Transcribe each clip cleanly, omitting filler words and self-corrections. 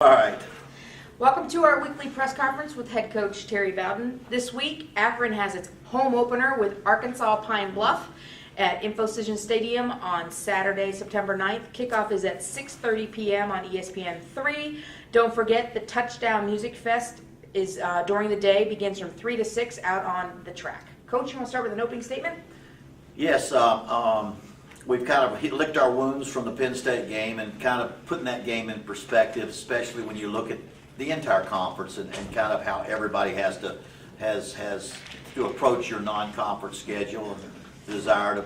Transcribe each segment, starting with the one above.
All right. Welcome to our weekly press conference with head coach Terry Bowden. This week, Akron has its home opener with Arkansas Pin Bluff at Infocision Stadium on Saturday, September 9th. Kickoff is at 6:30 p.m. on ESPN3. Don't forget, the Touchdown Music Fest is during the day, begins from 3 to 6 out on the track. Coach, you want to start with an opening statement? Yes, we've kind of licked our wounds from the Penn State game and kind of putting that game in perspective, especially when you look at the entire conference and kind of how everybody has to approach your non-conference schedule and the desire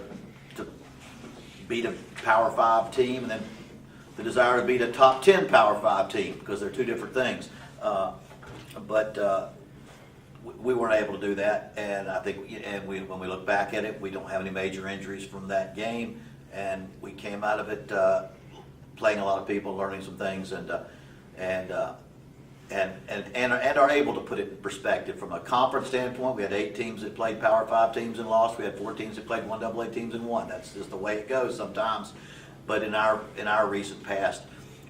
to beat a Power 5 team and then the desire to beat a top 10 Power 5 team, because they're two different things. But we weren't able to do that, and I think, when we look back at it, we don't have any major injuries from that game, and we came out of it playing a lot of people, learning some things, and are able to put it in perspective from a conference standpoint. We had 8 teams that played Power 5 teams and lost. We had 4 teams that played 1AA teams and won. That's just the way it goes sometimes. But in our recent past,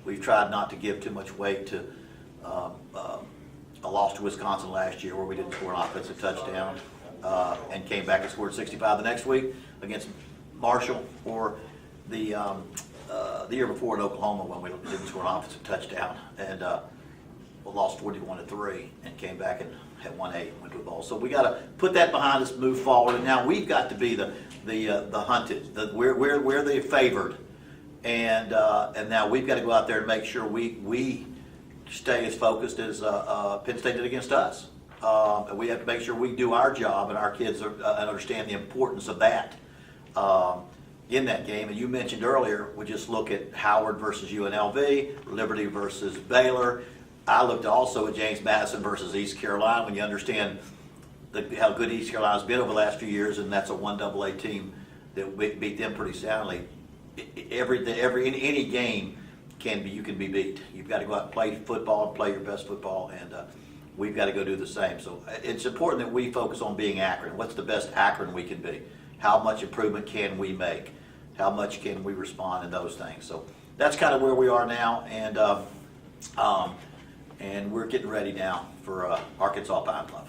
we've tried not to give too much weight to a loss to Wisconsin last year where we didn't score an offensive touchdown and came back and scored 65 the next week against Marshall, or the year before in Oklahoma when we didn't score an offensive touchdown and lost 41-3 and came back and had won 8 and went to a bowl. So we got to put that behind us, move forward, and now we've got to be the hunted. We're the favored, and now we've got to go out there and make sure we stay as focused as Penn State did against us. And we have to make sure we do our job, and our kids understand the importance of that in that game. And you mentioned earlier, we just look at Howard versus UNLV, Liberty versus Baylor. I looked also at James Madison versus East Carolina. When you understand how good East Carolina's been over the last few years, and that's a 1AA team that beat them pretty soundly. In any game, you can be beat. You've got to go out and play football and play your best football, and we've got to go do the same. So it's important that we focus on being Akron. What's the best Akron we can be? How much improvement can we make? How much can we respond in those things? So that's kind of where we are now, and we're getting ready now for Arkansas Pin Bluff.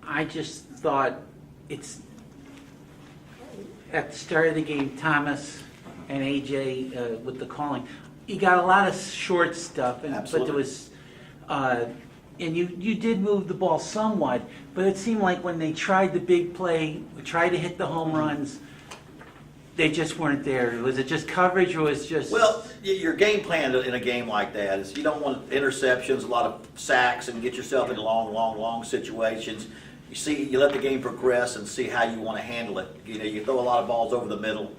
I just thought it's at the start of the game, Thomas and AJ with the calling. You got a lot of short stuff, but there was, and you did move the ball somewhat, but it seemed like when they tried the big play, tried to hit the home runs, they just weren't there. Was it just coverage, or was it just? Well, your game plan in a game like that is you don't want interceptions, a lot of sacks, and get yourself into long situations. You let the game progress and see how you want to handle it. You throw a lot of balls over the middle.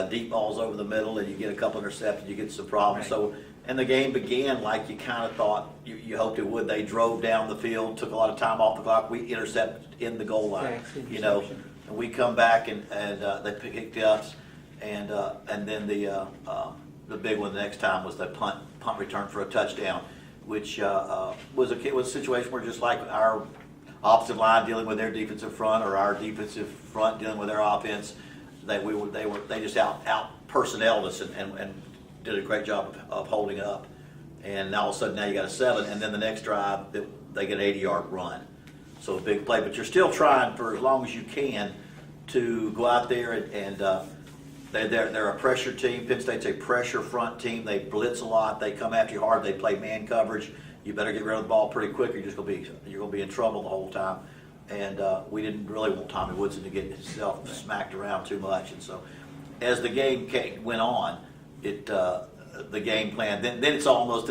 Deep balls over the middle, and you get a couple interceptions, you get some problems. Right. So, and the game began like you kind of thought you hoped it would. They drove down the field, took a lot of time off the clock. We intercepted in the goal line, and we come back and they picked us, and then the big one the next time was the punt return for a touchdown, which was a situation where just like our offensive line dealing with their defensive front, or our defensive front dealing with their offense. They just out personneled us and did a great job of holding up, and all of a sudden now you got a 7, and then the next drive they get an 80-yard run, so a big play. But you're still trying for as long as you can to go out there and they're a pressure team. Penn State's a pressure front team. They blitz a lot. They come after you hard. They play man coverage. You better get rid of the ball pretty quick, or you're gonna be in trouble the whole time. And we didn't really want Tommy Woodson to get himself smacked around too much. And so, as the game went on, the game plan. Then it's almost.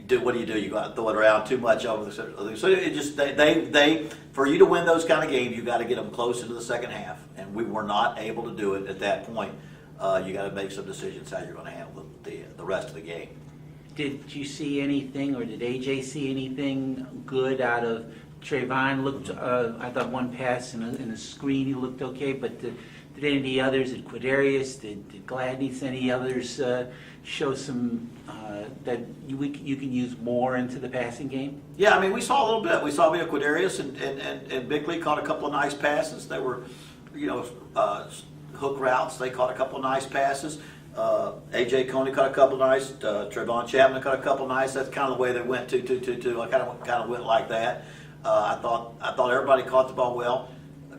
What do? You go out and throw it around too much over the. So it just they for you to win those kind of games, you got to get them close into the second half, and we were not able to do it at that point. You got to make some decisions how you're going to handle the rest of the game. Did you see anything, or did AJ see anything good out of Trayvon? Looked, I thought one pass in a screen, he looked okay, but did any of the others, did Quidarius, did Gladney, any others show some that you can use more into the passing game? Yeah, I mean, we saw a little bit. We saw Quidarius and Bickley caught a couple of nice passes. They were, hook routes. They caught a couple of nice passes. AJ Coney caught a couple nice. Trayvon Chapman caught a couple nice. That's kind of the way they went to. I kind of went like that. I thought everybody caught the ball well.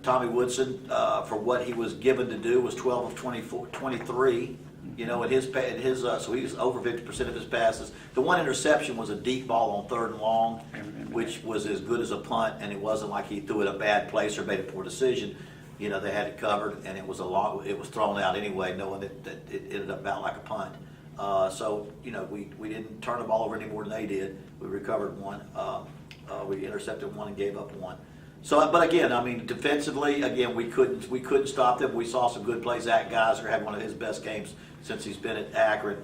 Tommy Woodson, for what he was given to do, was 12 of 23. You know, so he was over 50% of his passes. The one interception was a deep ball on 3rd and long, which was as good as a punt, and it wasn't like he threw it a bad place or made a poor decision. You know, they had it covered, and it was thrown out anyway, knowing that it ended up about like a punt. So, you know, we didn't turn the ball over any more than they did. We recovered one. We intercepted one and gave up one. So, but again, I mean, defensively, again, we couldn't stop them. We saw some good plays. Zach Geiser had one of his best games since he's been at Akron.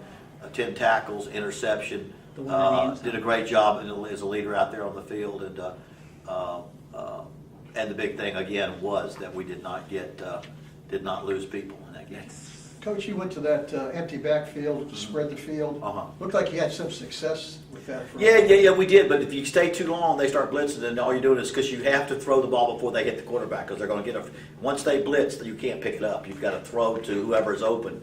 10 tackles, interception. Did a great job as a leader out there on the field. And the big thing again was that we did not lose people in that game. Coach, you went to that empty backfield to spread the field. Looked like you had some success with that. Yeah, we did. But if you stay too long, they start blitzing, and all you're doing is because you have to throw the ball before they hit the quarterback, because they're going to get once they blitz, you can't pick it up. You've got to throw to whoever is open.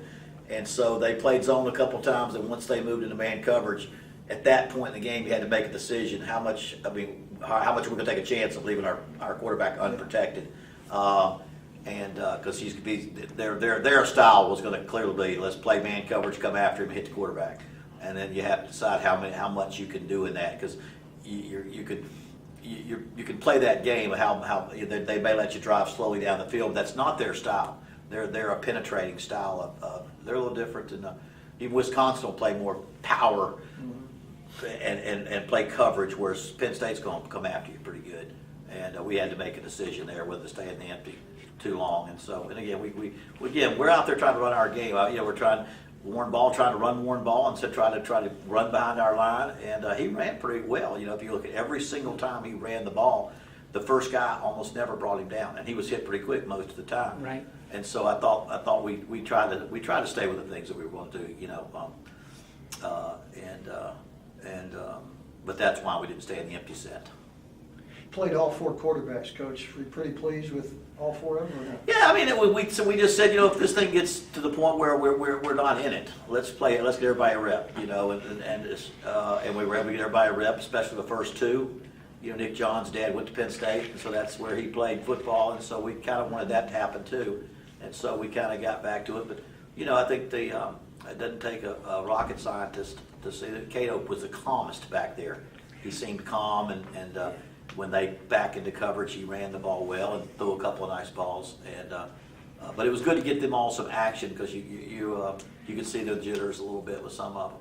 And so they played zone a couple times, and once they moved into man coverage, at that point in the game, you had to make a decision how much we're going to take a chance of leaving our quarterback unprotected. And because their style was going to clearly be, let's play man coverage, come after him, hit the quarterback, and then you have to decide how much you can do in that, because you can play that game how they may let you drive slowly down the field. That's not their style. They're a penetrating style they're a little different than even Wisconsin will play more power and play coverage, whereas Penn State's going to come after you pretty good. And we had to make a decision there whether to stay in the empty too long. And again, we're out there trying to run our game. You know, we're trying to run Warren Ball instead of try to run behind our line. And he ran pretty well. You know, if you look at every single time he ran the ball, the first guy almost never brought him down, and he was hit pretty quick most of the time. Right. And so I thought we tried to stay with the things that we were going to do. You know, but that's why we didn't stay in the empty set. Played all 4 quarterbacks, Coach. Were you pretty pleased with all 4 of them? Or not? Yeah, I mean, we just said, you know, if this thing gets to the point where we're not in it, let's play it. Let's get everybody a rep, you know, and we were able to get everybody a rep, especially the first 2. You know, Nick John's dad went to Penn State, and so that's where he played football, and so we kind of wanted that to happen too, and so we kind of got back to it. But you know, I think it doesn't take a rocket scientist to see that Cato was the calmest back there. He seemed calm, and when they back into coverage, he ran the ball well and threw a couple of nice balls. And but it was good to get them all some action, because you can see the jitters a little bit with some of them.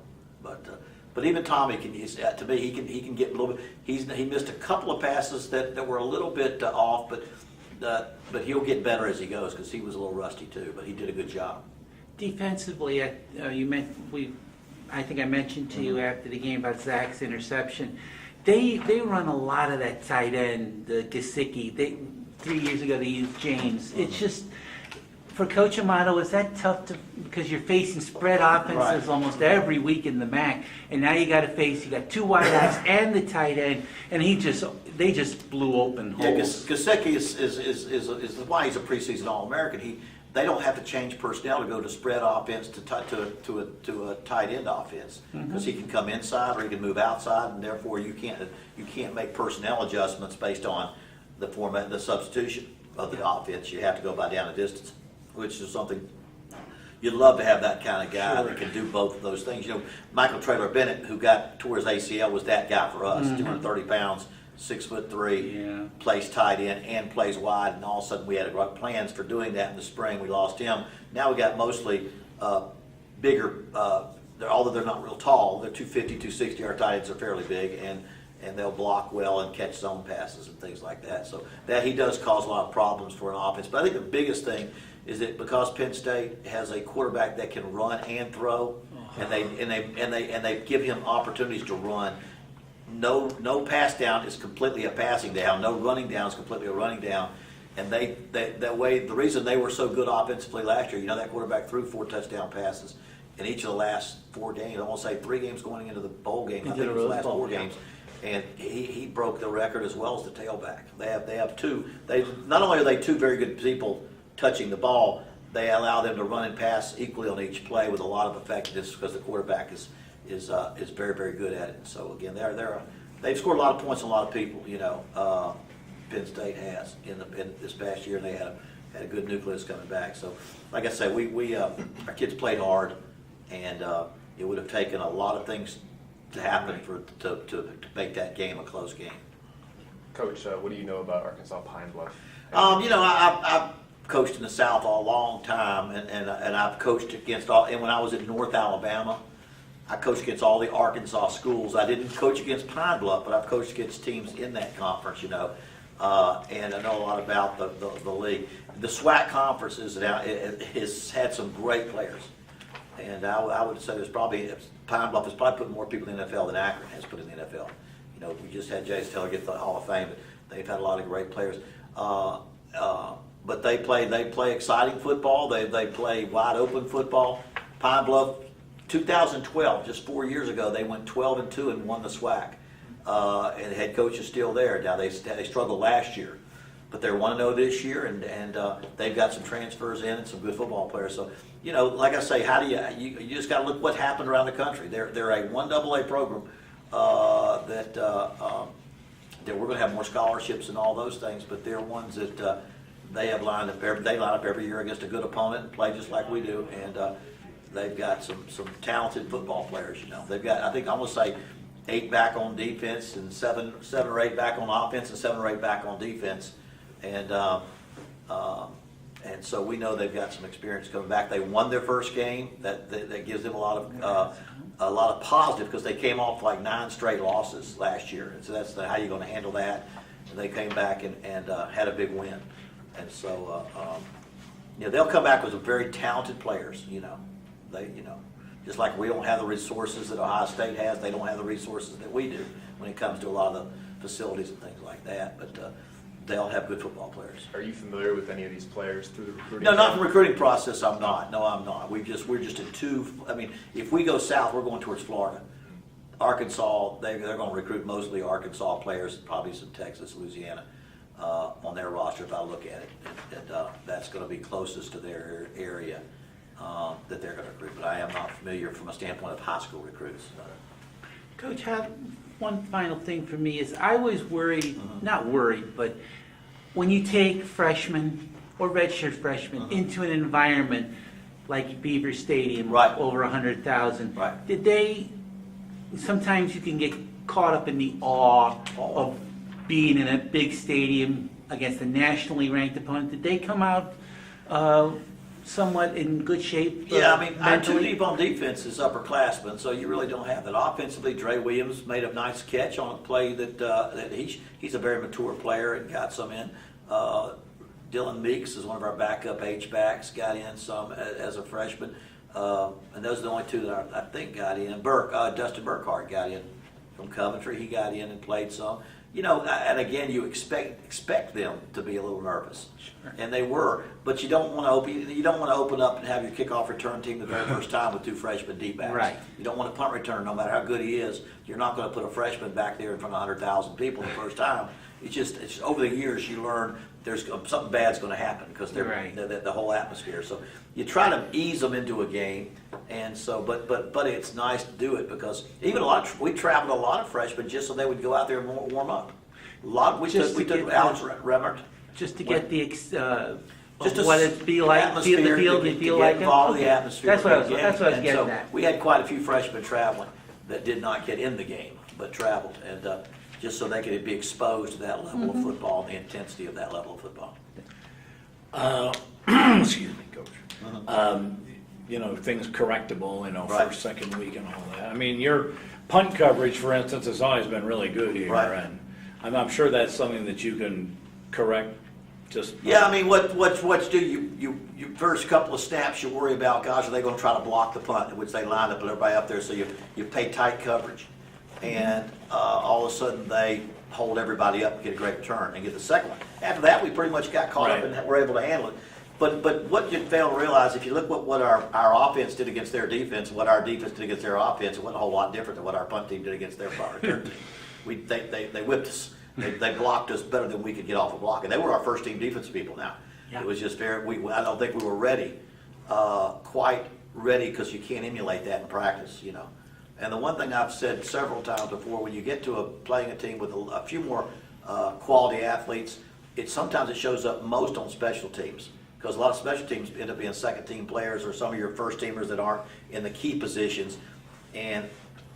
But even Tommy to me, he can get a little bit. He missed a couple of passes that were a little bit off, but he'll get better as he goes, because he was a little rusty too. But he did a good job. Defensively, I think I mentioned to you after the game about Zach's interception. They run a lot of that tight end, the Gesicki. 3 years ago they used James. It's just, for Coach Amato, is that tough because you're facing spread offenses almost every week in the MAC, and now you got 2 wideouts and the tight end, and they just blew open holes. Yeah, Gesicki is why he's a preseason All-American. They don't have to change personnel to go to spread offense to a tight end offense, because he can come inside or he can move outside, and therefore you can't make personnel adjustments based on the format, the substitution of the offense. You have to go by down a distance, which is something you'd love to have, that kind of guy that can do both of those things. You know, Michael Traylor Bennett, who tore his ACL, was that guy for us. 230 pounds, 6'3", plays tight end and plays wide, and all of a sudden we had plans for doing that in the spring. We lost him. Now we got mostly bigger, although they're not real tall, they're 250, 260. Our tight ends are fairly big, and they'll block well and catch zone passes and things like that. So that he does cause a lot of problems for an offense. But I think the biggest thing is that because Penn State has a quarterback that can run and throw, and they give him opportunities to run. No pass down is completely a passing down. No running down is completely a running down. And the reason they were so good offensively last year, you know, that quarterback threw 4 touchdown passes in each of the last 4 games. I won't say 3 games going into the bowl game. I think it was the last 4 games. And he broke the record as well as the tailback. They have 2. Not only are they 2 very good people touching the ball, they allow them to run and pass equally on each play with a lot of effectiveness because the quarterback is very, very good at it. So again, they've scored a lot of points on a lot of people. Penn State has in this past year, and they had a good nucleus coming back. So, like I say, our kids played hard, and it would have taken a lot of things to happen to make that game a close game. Coach, what do you know about Arkansas Pine Bluff? I've coached in the South a long time, and I've coached against all. And when I was in North Alabama, I coached against all the Arkansas schools. I didn't coach against Pine Bluff, but I've coached against teams in that conference. And I know a lot about the league. The SWAC conference has had some great players, and I would say Pine Bluff has probably put more people in the NFL than Akron has put in the NFL. We just had Jace Taylor get the Hall of Fame, but they've had a lot of great players. But they play exciting football. They play wide open football. Pine Bluff, 2012, just 4 years ago, they went 12-2 and won the SWAC. And the head coach is still there. Now they struggled last year, but they're 1-0 this year, and they've got some transfers in and some good football players. So like I say, how do you just got to look what happened around the country. They're a 1AA program that we're going to have more scholarships and all those things, but they're ones that they line up every year against a good opponent and play just like we do, and they've got some talented football players. They've got, I think I'm going to say, 8 back on defense and 7 or 8 back on offense and 7 or 8 back on defense, and so we know they've got some experience coming back. They won their first game. That gives them a lot of positive because they came off like 9 straight losses last year, and so that's how you're going to handle that. And they came back and had a big win, and so they'll come back with some very talented players. Just like we don't have the resources that Ohio State has, they don't have the resources that we do when it comes to a lot of the facilities and things like that. But they'll have good football players. Are you familiar with any of these players through the recruiting? No, not the recruiting process. I'm not. No, I'm not. We're just in two. I mean, if we go south, we're going towards Florida. Arkansas, they're going to recruit mostly Arkansas players, probably some Texas, Louisiana on their roster if I look at it, and that's going to be closest to their area. That they're going to recruit, but I am not familiar from a standpoint of high school recruits. Coach, one final thing for me is I was worried, not worried, but when you take freshmen or redshirt freshmen into an environment like Beaver Stadium, Right. over 100,000, Right. Sometimes you can get caught up in the awe of being in a big stadium against a nationally ranked opponent. Did they come out somewhat in good shape? Yeah, I mean, our mentally? 2 deep on defense is upperclassmen, so you really don't have that. Offensively, Dre Williams made a nice catch on a play that he's a very mature player and got some in. Dylan Meeks is one of our backup H-backs, got in some as a freshman. And those are the only 2 that I think got in. Dustin Burkhardt got in from Coventry. He got in and played some. And again, you expect them to be a little nervous, Sure. and they were. But you don't want to open up and have your kickoff return team the very first time with 2 freshman deep backs. Right. You don't want a punt returner, no matter how good he is. You're not going to put a freshman back there in front of 100,000 people the first time. It's over the years you learn there's something bad's going to happen because they're Right. the whole atmosphere. So you try to ease them into a game, and so but it's nice to do it because even we traveled a lot of freshmen just so they would go out there and warm up. We took Alex Remmert. Just to get the Just to what it be like, atmosphere, feel the field, to and feel get like it. involved in Okay. the atmosphere. That's what I was And getting so at. we had quite a few freshmen traveling that did not get in the game, but traveled, and just so they could be exposed to that level of football and the intensity of that level of football. Excuse me, Coach. Things correctable, Right. first, second week and all that. I mean, your punt coverage, for instance, has always been really good here. Right. And I'm sure that's something that you can correct just. Yeah, I mean, what you first couple of snaps you worry about, gosh, are they going to try to block the punt, which they line up everybody up there, so you pay tight coverage. And all of a sudden they hold everybody up and get a great return and get the second one. After that, we pretty much got caught up Right. and were able to handle it. But what you fail to realize, if you look what our offense did against their defense, what our defense did against their offense, it wasn't a whole lot different than what our punt team did against their punt return team. They whipped us. They blocked us better than we could get off a block. And they were our first team defensive people now. Yeah. It was just I don't think we were ready, quite ready, because you can't emulate that in practice, you know. And the one thing I've said several times before, when you get to playing a team with a few more quality athletes, sometimes it shows up most on special teams, because a lot of special teams end up being second team players or some of your first teamers that aren't in the key positions. And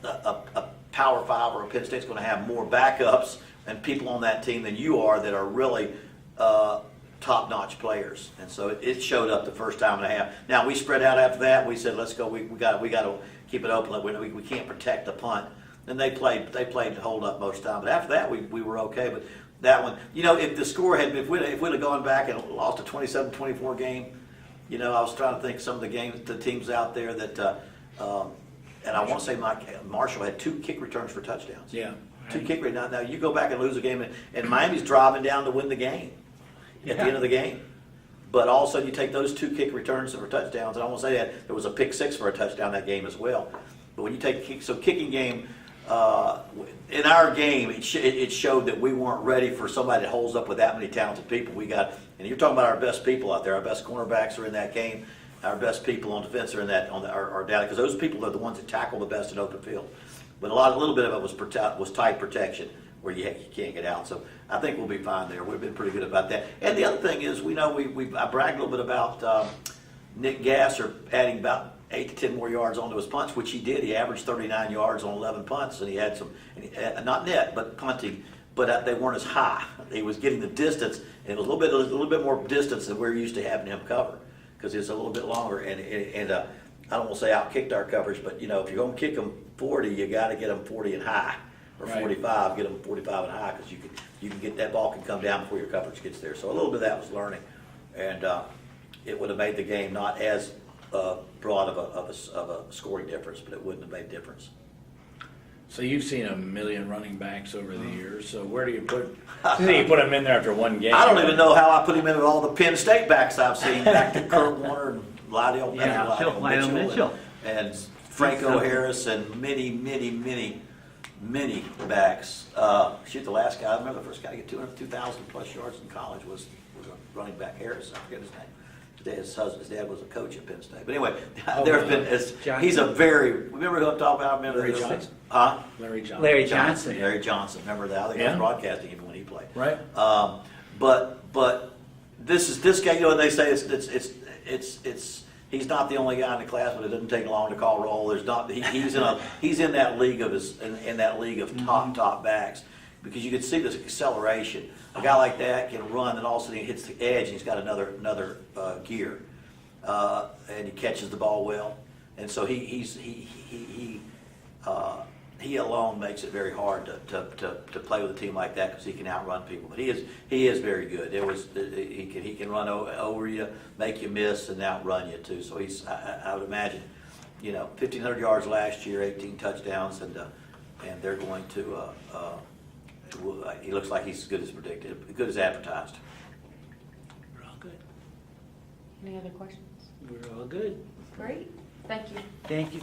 a Power 5 or a Penn State's going to have more backups and people on that team than you are that are really top-notch players. And so it showed up the first time and a half. Now, we spread out after that. We said, let's go. We got to keep it open. We can't protect the punt. And they played hold up most of the time. But after that, we were okay. But that one, you know, if the score if we'd have gone back and lost a 27-24 game, you know, I was trying to think some of the teams out there that, and I want to say Marshall had 2 kick returns for touchdowns. Yeah. 2 kick returns. Now you go back and lose a game, and Miami's driving down to win the game at the end of the game. But all of a sudden you take those 2 kick returns for touchdowns, and I want to say that there was a pick 6 for a touchdown that game as well. But when you take kicking game, in our game, it showed that we weren't ready for somebody that holds up with that many talented people. And you're talking about our best people out there. Our best cornerbacks are in that game. Our best people on defense are in that are down, because those people are the ones that tackle the best in open field. But a little bit of it was tight protection where you can't get out. So I think we'll be fine there. We've been pretty good about that. And the other thing is, we know I bragged a little bit about Nick Gasser adding about 8 to 10 more yards onto his punts, which he did. He averaged 39 yards on 11 punts, and he had some, not net, but punting, but they weren't as high. He was getting the distance, and it was a little bit more distance than we're used to having him cover, because it's a little bit longer. And I don't want to say outkicked our coverage, but you know, if you're going to kick them 40, you got to get them 40 and high, or Right. 45. Get them 45 and high, because you can get that ball can come down before your coverage gets there. So a little bit of that was learning, and it would have made the game not as broad of a scoring difference, but it wouldn't have made a difference. So you've seen a million running backs over the years. So where do you put them in there after one game? I don't even know how I put him in with all the Penn State backs I've seen, back to Kurt Warner and Lydell Mitchell. and Franco Harris and many backs. The last guy, I remember the first guy to get 2,000 plus yards in college was a running back, Harris. I forget his name. His dad was a coach at Penn State. But anyway, there have been. He's a remember who I'm talking about? Remember Larry Johnson. Huh? Larry Johnson. Larry Johnson. Larry Johnson. Remember that? I think I was broadcasting even when he played. Right. But this guy. You know, they say he's not the only guy in the class, but it doesn't take long to call roll. There's not. He's in that league of in that league of top backs, because you can see this acceleration. A guy like that can run, and all of a sudden he hits the edge, and he's got another gear, and he catches the ball well. And so he alone makes it very hard to play with a team like that, because he can outrun people. But he is very good. He can run over you, make you miss, and outrun you too. So I would imagine, 1,500 yards last year, 18 touchdowns, and they're going to. He looks like he's as good as predicted, good as advertised. We're all good. Any other questions? We're all good. Great. Thank you. Thank you.